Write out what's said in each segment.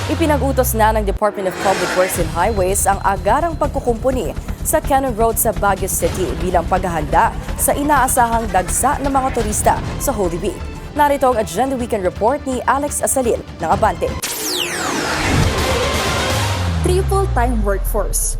Ipinag-utos na ng Department of Public Works and Highways ang agarang pagkukumpuni sa Cannon Road sa Baguio City bilang paghahanda sa inaasahang dagsa ng mga turista sa Holy Week. Narito ang Agenda Weekend Report ni Alex Asalil ng Abante. Triple time workforce.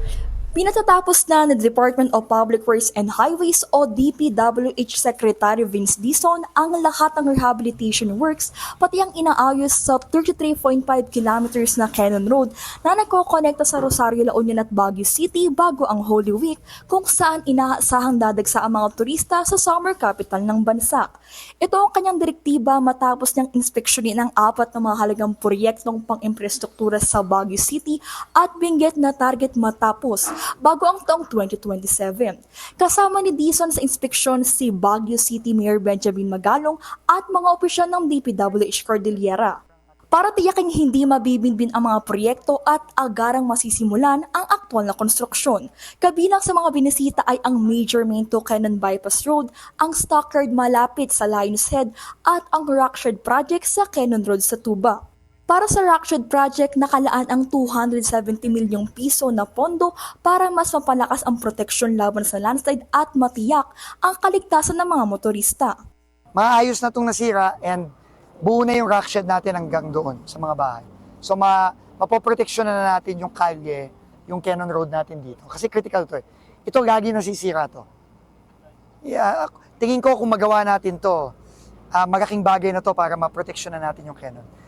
Pinatatapos na ng Department of Public Works and Highways o DPWH Secretary Vince Dizon ang lahat ng rehabilitation works pati ang inaayos sa 33.5 kilometers na Cannon Road na nagkokonekta sa Rosario, La Union at Baguio City bago ang Holy Week kung saan inaasahang dadagsa ang mga turista sa summer capital ng bansa. Ito ang kanyang direktiba matapos niyang inspeksyonin ang 4 na mahalagang proyektong pang-infrastruktura sa Baguio City at binggit na target matapos bago ang taong 2027. Kasama ni Dizon sa inspeksyon si Baguio City Mayor Benjamin Magalong at mga opisyal ng DPWH Cordillera para tiyaking hindi mabibinbin ang mga proyekto at agarang masisimulan ang aktwal na konstruksyon. Kabilang sa mga binisita ay ang Major Main to Cannon Bypass Road, ang Stockyard malapit sa Lion's Head at ang Rockshed Project sa Cannon Road sa Tuba. Para sa Rockshed Project, nakalaan ang 270 milyong piso na pondo para mas mapalakas ang proteksyon laban sa landslide at matiyak ang kaligtasan ng mga motorista. Maayos na itong nasira and buo na yung rockshed natin hanggang doon sa mga bahay. So mapoproteksyon na natin yung kalye, yung Cannon Road natin dito. Kasi critical to eh. Ito lagi nasisira to. Yeah, tingin ko kung magawa natin to, malaking bagay na to para maproteksyon na natin yung Cannon.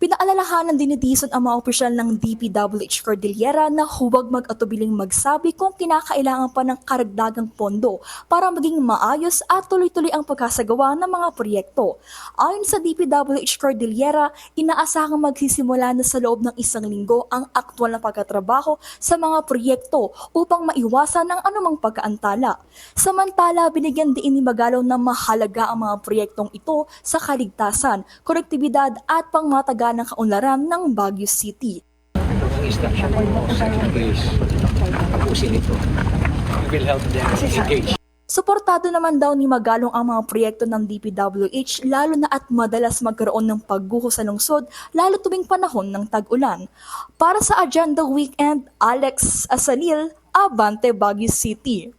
Pinaalalahanan din ni Dizon ang mga opisyal ng DPWH Cordillera na huwag mag-atubiling magsabi kung kinakailangan pa ng karagdagang pondo para maging maayos at tuloy-tuloy ang pagkasagawa ng mga proyekto. Ayon sa DPWH Cordillera, inaasahang magsisimula na sa loob ng 1 linggo ang aktwal na pagkatrabaho sa mga proyekto upang maiwasan ang anumang pagkaantala. Samantala, binigyan din ni Magalong na mahalaga ang mga proyektong ito sa kaligtasan, konektibidad at pangmatagal ng kaunlaran ng Baguio City. Ang instruction mo sa is tapusin ito. We will help them engage. Suportado naman daw ni Magalong ang mga proyekto ng DPWH lalo na at madalas magkaroon ng pagguho sa lungsod lalo tuwing panahon ng tag-ulan. Para sa Agenda Weekend, Alex Asalil, Abante, Baguio City.